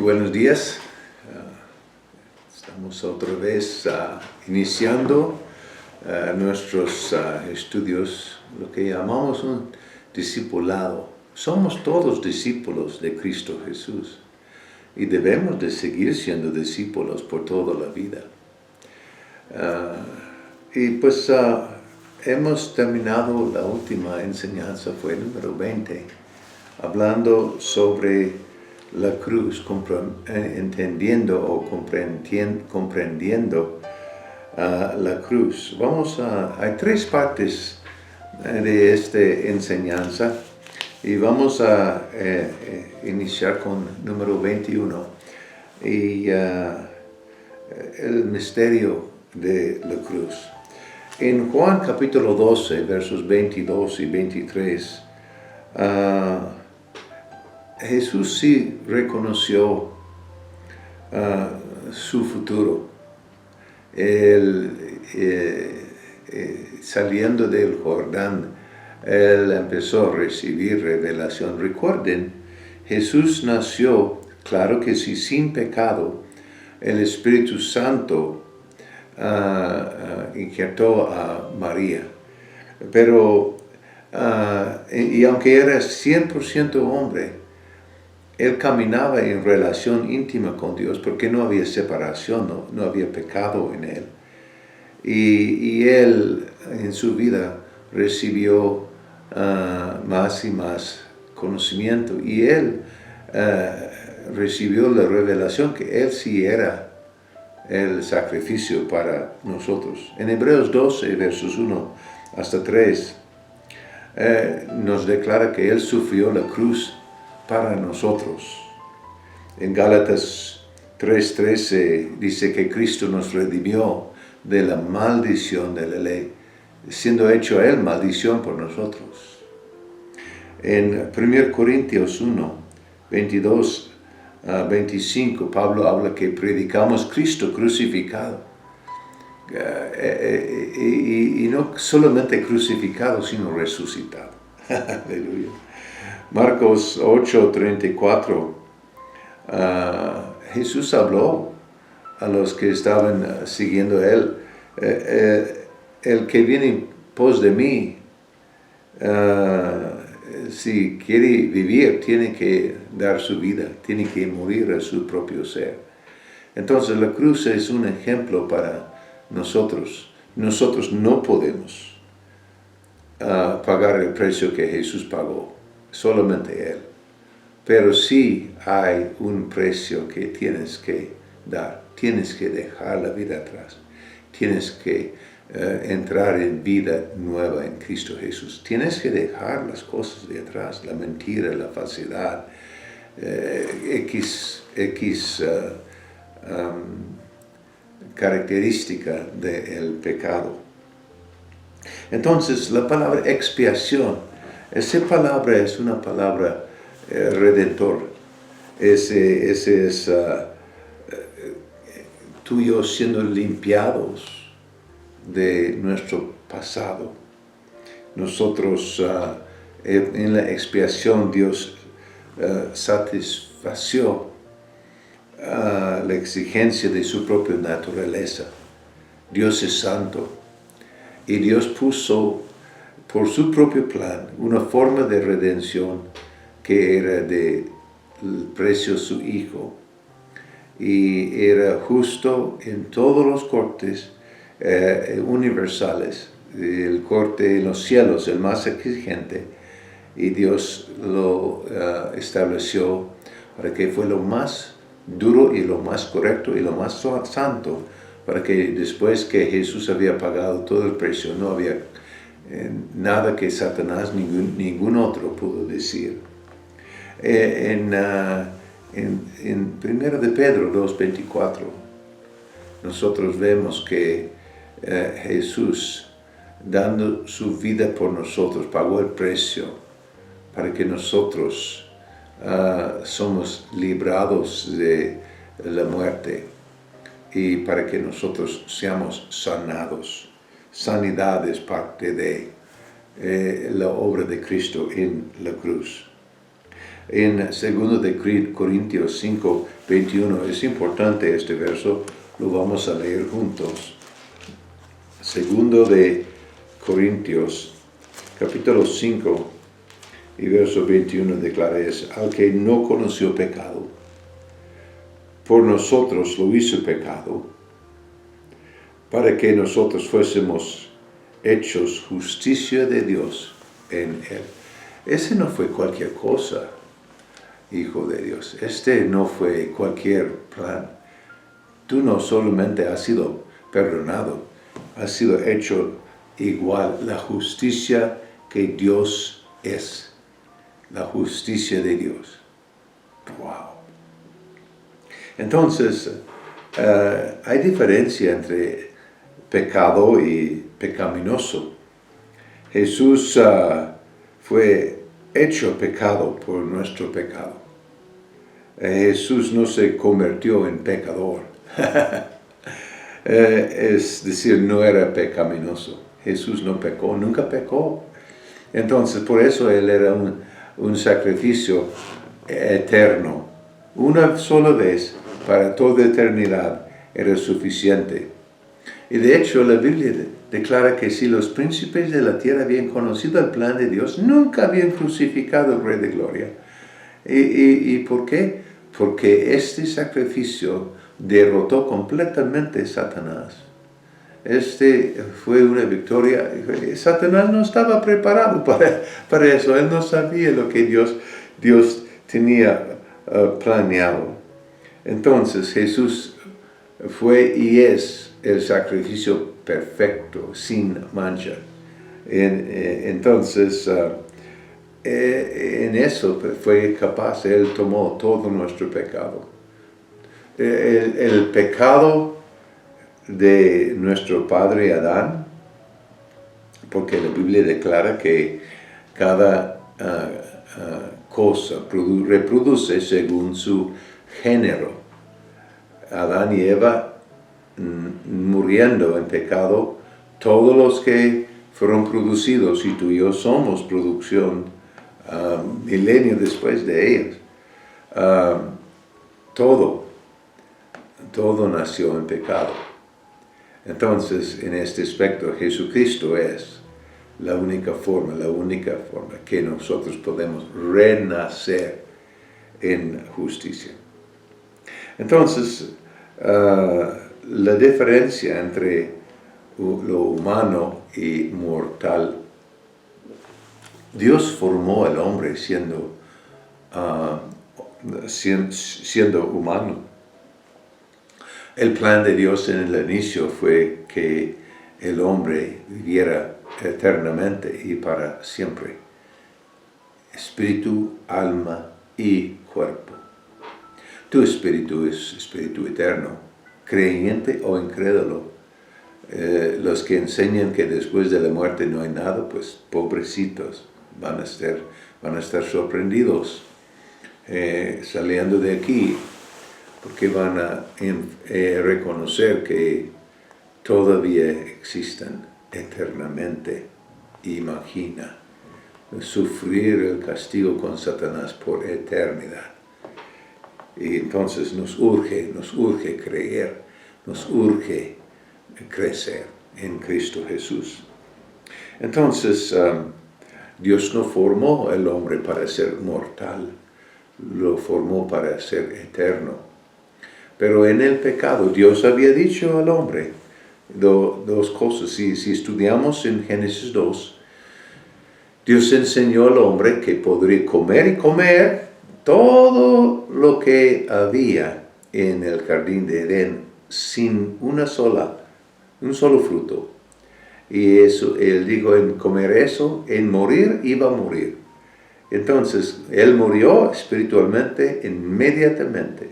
buenos días. Estamos otra vez iniciando nuestros estudios, lo que llamamos un discipulado. Somos todos discípulos de Cristo Jesús y debemos de seguir siendo discípulos por toda la vida. Hemos terminado la última enseñanza, fue el número 20, hablando sobre la cruz, entendiendo o comprendiendo la cruz. Hay tres partes de esta enseñanza y vamos a iniciar con número 21 y el misterio de la cruz. En Juan capítulo 12, versos 22 y 23, Jesús sí reconoció su futuro. Saliendo del Jordán, él empezó a recibir revelación. Recuerden, Jesús nació, claro que sí, sin pecado. El Espíritu Santo inquietó a María. Pero, y aunque era 100% hombre, él caminaba en relación íntima con Dios porque no había separación, no había pecado en él. Y él en su vida recibió más y más conocimiento. Y él recibió la revelación que él sí era el sacrificio para nosotros. En Hebreos 12, versos 1 hasta 3, nos declara que él sufrió la cruz para nosotros. En Gálatas 3:13 dice que Cristo nos redimió de la maldición de la ley, siendo hecho él maldición por nosotros. En 1 Corintios 1, 22 a 25, Pablo habla que predicamos Cristo crucificado. Y no solamente crucificado, sino resucitado. Aleluya. Marcos 8:34, Jesús habló a los que estaban siguiendo a él. El que viene en pos de mí, si quiere vivir, tiene que dar su vida, tiene que morir a su propio ser. Entonces la cruz es un ejemplo para nosotros. Nosotros no podemos pagar el precio que Jesús pagó. Solamente Él. Pero sí hay un precio que tienes que dar. Tienes que dejar la vida atrás. Tienes que entrar en vida nueva en Cristo Jesús. Tienes que dejar las cosas de atrás, la mentira, la falsedad, característica del pecado. Entonces, la palabra expiación, esa palabra es una palabra redentor. Ese es tú y yo siendo limpiados de nuestro pasado. Nosotros en la expiación Dios satisfació la exigencia de su propia naturaleza. Dios es santo y Dios puso por su propio plan, una forma de redención que era del precio de su Hijo. Y era justo en todos los cortes universales, el corte en los cielos, el más exigente, y Dios lo estableció para que fue lo más duro y lo más correcto y lo más santo, para que después que Jesús había pagado todo el precio, no había nada que Satanás, ningún otro pudo decir. En 1 de Pedro 2:24, nosotros vemos que Jesús, dando su vida por nosotros, pagó el precio para que nosotros somos librados de la muerte y para que nosotros seamos sanados. Sanidad es parte de la obra de Cristo en la cruz. En 2 de Corintios 5, 21, es importante este verso, lo vamos a leer juntos. 2 de Corintios, capítulo 5, y verso 21 declara es, al que no conoció pecado, por nosotros lo hizo pecado, para que nosotros fuésemos hechos justicia de Dios en él. Ese no fue cualquier cosa, Hijo de Dios. Este no fue cualquier plan. Tú no solamente has sido perdonado, has sido hecho igual, la justicia que Dios es. La justicia de Dios. Wow. Entonces, hay diferencia entre pecado y pecaminoso. Jesús fue hecho pecado por nuestro pecado. Jesús no se convirtió en pecador. Es decir, no era pecaminoso. Jesús no pecó, nunca pecó. Entonces, por eso Él era un sacrificio eterno. Una sola vez, para toda eternidad, era suficiente. Y de hecho, la Biblia declara que si los príncipes de la tierra habían conocido el plan de Dios, nunca habían crucificado al Rey de Gloria. ¿Y por qué? Porque este sacrificio derrotó completamente a Satanás. Este fue una victoria. Satanás no estaba preparado para eso. Él no sabía lo que Dios tenía planeado. Entonces Jesús fue y es el sacrificio perfecto, sin mancha. Entonces, en eso fue capaz, Él tomó todo nuestro pecado. El pecado de nuestro padre Adán, porque la Biblia declara que cada cosa reproduce según su género. Adán y Eva muriendo en pecado, todos los que fueron producidos, y tú y yo somos producción milenios después de ellos, todo nació en pecado. Entonces, en este aspecto, Jesucristo es la única forma que nosotros podemos renacer en justicia. Entonces, la diferencia entre lo humano y mortal, Dios formó al hombre siendo humano. El plan de Dios en el inicio fue que el hombre viviera eternamente y para siempre. Espíritu, alma y cuerpo. Tu espíritu es espíritu eterno, creyente o incrédulo. Los que enseñan que después de la muerte no hay nada, pues pobrecitos, van a estar sorprendidos saliendo de aquí, porque van a reconocer que todavía existen eternamente. Imagina sufrir el castigo con Satanás por eternidad. Y entonces nos urge creer, nos urge crecer en Cristo Jesús. Entonces, Dios no formó al hombre para ser mortal, lo formó para ser eterno. Pero en el pecado, Dios había dicho al hombre dos cosas. Si estudiamos en Génesis 2, Dios enseñó al hombre que podría comer y comer todo lo que había en el jardín de Edén sin un solo fruto. Y eso, él dijo, en comer eso, en morir, iba a morir. Entonces, él murió espiritualmente inmediatamente.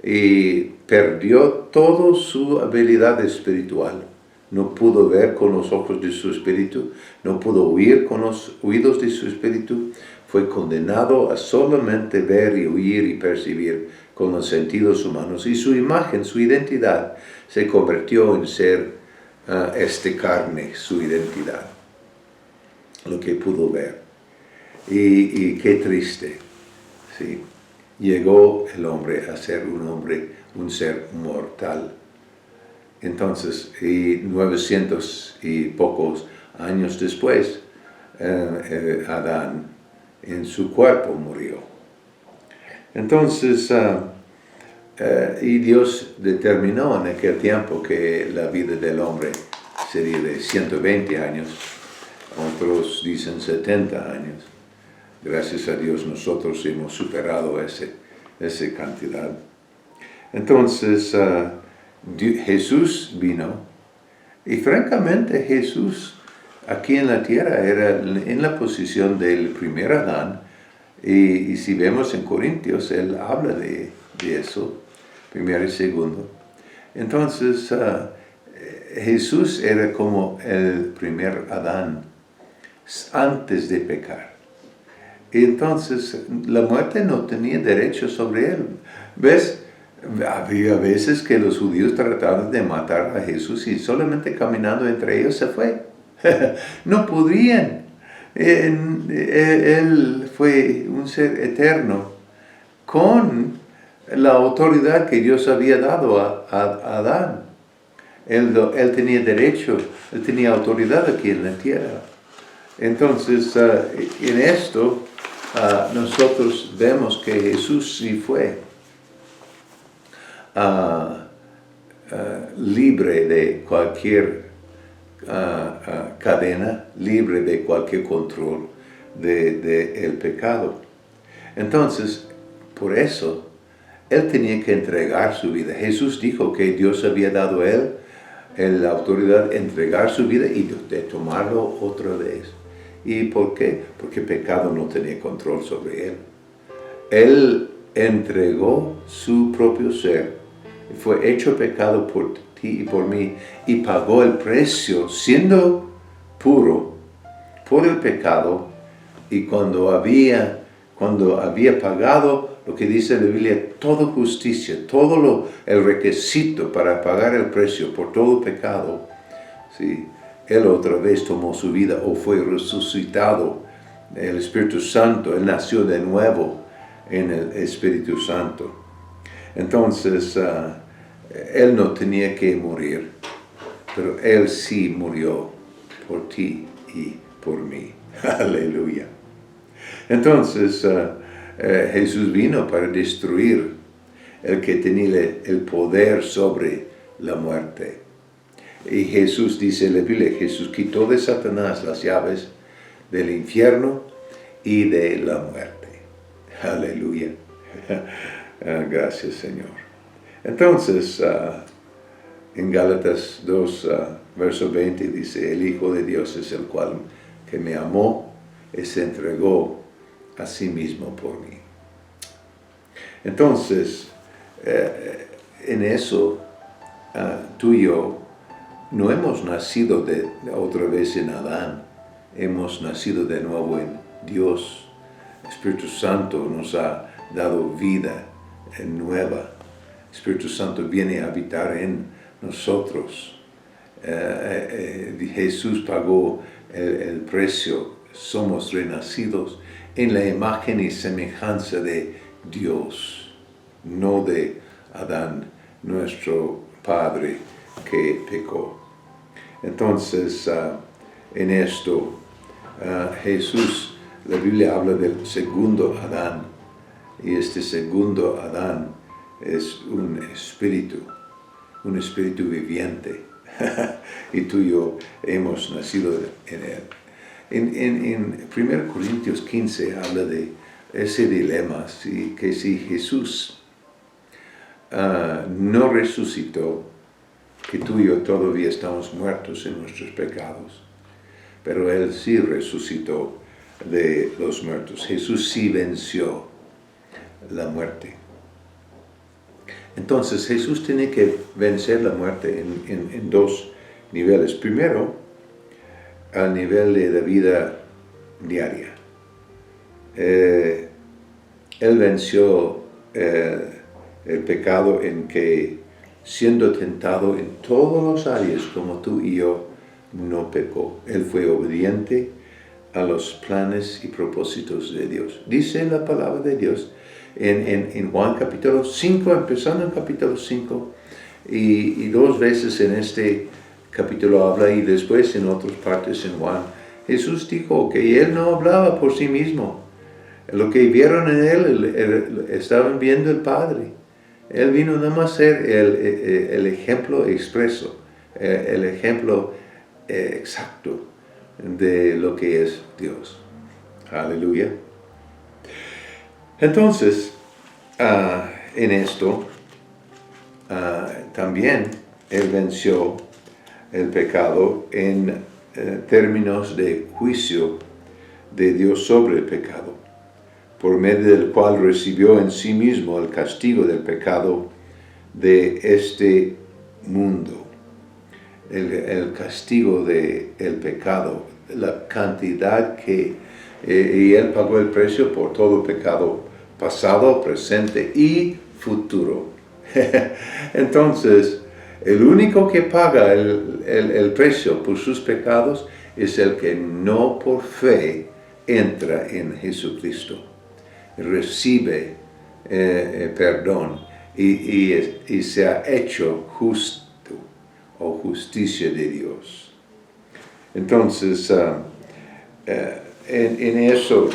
Y perdió toda su habilidad espiritual. No pudo ver con los ojos de su espíritu, no pudo oír con los oídos de su espíritu. Fue condenado a solamente ver y oír y percibir con los sentidos humanos. Y su imagen, su identidad, se convirtió en ser carne, su identidad, lo que pudo ver. Y qué triste, ¿sí? Llegó el hombre a ser un ser mortal. Entonces, y 900 y pocos años después, Adán en su cuerpo murió. Entonces, y Dios determinó en aquel tiempo que la vida del hombre sería de 120 años, otros dicen 70 años. Gracias a Dios nosotros hemos superado esa cantidad. Entonces Jesús vino y francamente Jesús aquí en la tierra era en la posición del primer Adán y si vemos en Corintios él habla de eso, primero y segundo. Entonces Jesús era como el primer Adán antes de pecar. Y entonces la muerte no tenía derecho sobre él. ¿Ves? Había veces que los judíos trataban de matar a Jesús y solamente caminando entre ellos se fue. No podían. Él fue un ser eterno con la autoridad que Dios había dado a Adán. Él tenía derecho, él tenía autoridad aquí en la tierra. Entonces, en esto, nosotros vemos que Jesús sí fue libre de cualquier cadena, libre de cualquier control del pecado. Entonces, por eso, él tenía que entregar su vida. Jesús dijo que Dios había dado a él la autoridad de entregar su vida y de tomarlo otra vez. ¿Y por qué? Porque el pecado no tenía control sobre él. Él entregó su propio ser, fue hecho pecado por ti y por mí, y pagó el precio siendo puro por el pecado, y cuando había pagado lo que dice la Biblia, toda justicia, el requisito para pagar el precio por todo pecado, ¿sí? Él otra vez tomó su vida o fue resucitado. El Espíritu Santo, él nació de nuevo en el Espíritu Santo. Entonces, él no tenía que morir, pero él sí murió por ti y por mí. Aleluya. Entonces, Jesús vino para destruir el que tenía el poder sobre la muerte. Y Jesús, dice la Biblia, Jesús quitó de Satanás las llaves del infierno y de la muerte. Aleluya. Gracias, Señor. Entonces, en Gálatas 2, verso 20, dice, el Hijo de Dios es el cual que me amó y se entregó a sí mismo por mí. Entonces, en eso, tú y yo no hemos nacido otra vez en Adán, hemos nacido de nuevo en Dios. El Espíritu Santo nos ha dado vida nueva. El Espíritu Santo viene a habitar en nosotros. Jesús pagó el precio, somos renacidos en la imagen y semejanza de Dios, no de Adán, nuestro padre que pecó. Entonces, en esto, Jesús, la Biblia habla del segundo Adán, y este segundo Adán es un espíritu viviente, y tú y yo hemos nacido en él. En 1 Corintios 15 habla de ese dilema, que si Jesús no resucitó, que tú y yo todavía estamos muertos en nuestros pecados, pero Él sí resucitó de los muertos. Jesús sí venció la muerte. Entonces Jesús tiene que vencer la muerte en dos niveles. Primero, al nivel de la vida diaria. Él venció el pecado en que, siendo tentado en todas las áreas como tú y yo, no pecó. Él fue obediente a los planes y propósitos de Dios. Dice la palabra de Dios en Juan capítulo 5, empezando en capítulo 5, y dos veces en este capítulo habla y después en otras partes en Juan. Jesús dijo que Él no hablaba por sí mismo. Lo que vieron en Él, estaban viendo el Padre. Él vino nada más a ser el ejemplo expreso, el ejemplo exacto de lo que es Dios. Aleluya. Entonces, en esto, también Él venció el pecado en términos de juicio de Dios sobre el pecado, por medio del cual recibió en sí mismo el castigo del pecado de este mundo. El castigo del pecado, la cantidad que, y Él pagó el precio por todo el pecado pasado, presente y futuro. Entonces, el único que paga el precio por sus pecados es el que no por fe entra en Jesucristo, recibe perdón y se ha hecho justo o justicia de Dios. Entonces, en eso,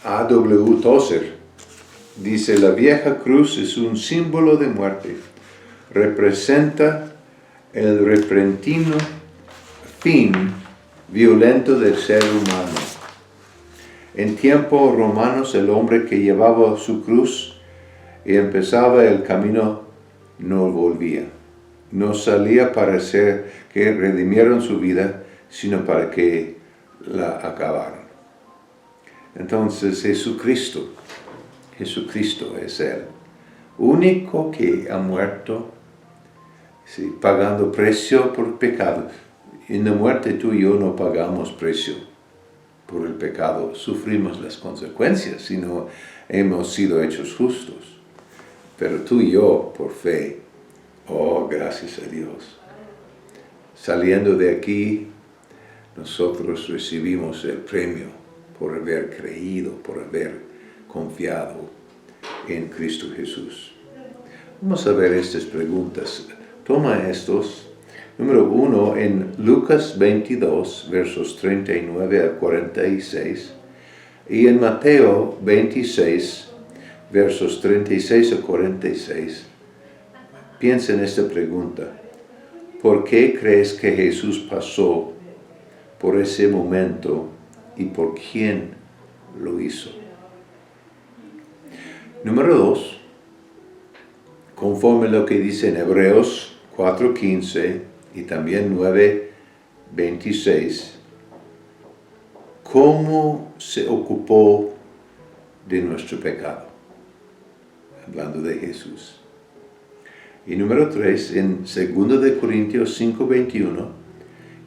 A.W. Tozer dice: la vieja cruz es un símbolo de muerte, representa el repentino fin violento del ser humano. En tiempos romanos, el hombre que llevaba su cruz y empezaba el camino no volvía. No salía para hacer que redimieran su vida, sino para que la acabaran. Entonces Jesucristo es Él, único que ha muerto, sí, pagando precio por pecado. En la muerte tú y yo no pagamos precio por el pecado, sufrimos las consecuencias, sino hemos sido hechos justos. Pero tú y yo, por fe, oh, gracias a Dios, saliendo de aquí, nosotros recibimos el premio por haber creído, por haber confiado en Cristo Jesús. Vamos a ver estas preguntas. Toma estos. Número 1, en Lucas 22, versos 39 a 46, y en Mateo 26, versos 36 a 46. Piensa en esta pregunta. ¿Por qué crees que Jesús pasó por ese momento y por quién lo hizo? Número 2, conforme a lo que dice en Hebreos 4:15 y también 9:26, ¿cómo se ocupó de nuestro pecado? Hablando de Jesús. Y número 3, en 2 de Corintios 5:21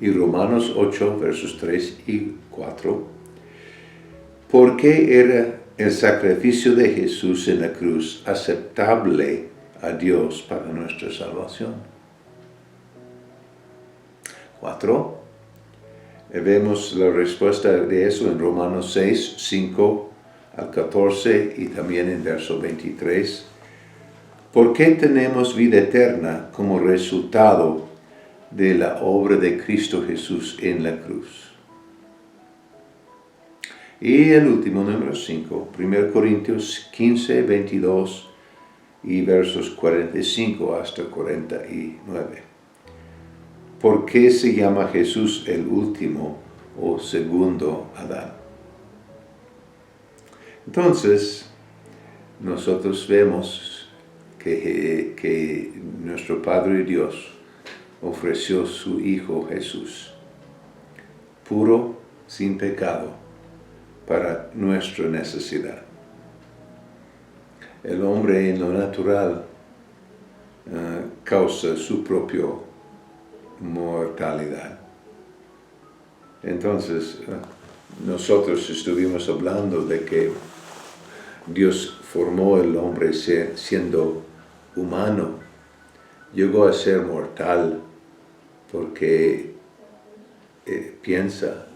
y Romanos 8, versos 3 y 4, ¿por qué era el sacrificio de Jesús en la cruz aceptable a Dios para nuestra salvación? 4. Vemos la respuesta de eso en Romanos 6, 5 al 14 y también en verso 23. ¿Por qué tenemos vida eterna como resultado de la obra de Cristo Jesús en la cruz? Y el último, número 5, 1 Corintios 15, 22 y versos 45 hasta 49. ¿Por qué se llama Jesús el último o segundo Adán? Entonces, nosotros vemos que nuestro Padre Dios ofreció su Hijo Jesús, puro, sin pecado, para nuestra necesidad. El hombre en lo natural causa su propia mortalidad. Entonces, nosotros estuvimos hablando de que Dios formó el hombre siendo humano, llegó a ser mortal porque piensa,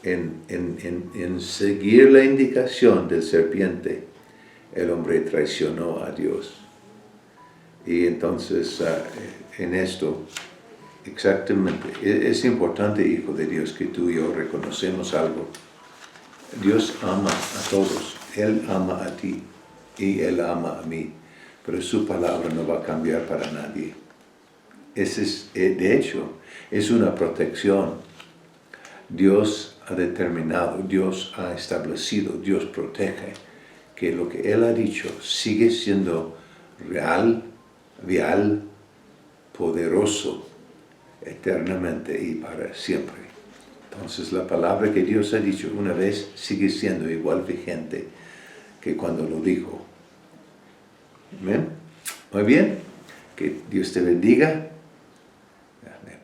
en seguir la indicación del serpiente, el hombre traicionó a Dios. Y entonces, en esto, exactamente, es importante, hijo de Dios, que tú y yo reconocemos algo. Dios ama a todos, Él ama a ti y Él ama a mí, pero su palabra no va a cambiar para nadie. De hecho, es una protección. Dios ha determinado, Dios ha establecido, Dios protege, que lo que Él ha dicho sigue siendo real, vial, poderoso, eternamente y para siempre. Entonces la palabra que Dios ha dicho una vez sigue siendo igual vigente que cuando lo dijo. ¿Amén? Muy bien. Que Dios te bendiga. Amén.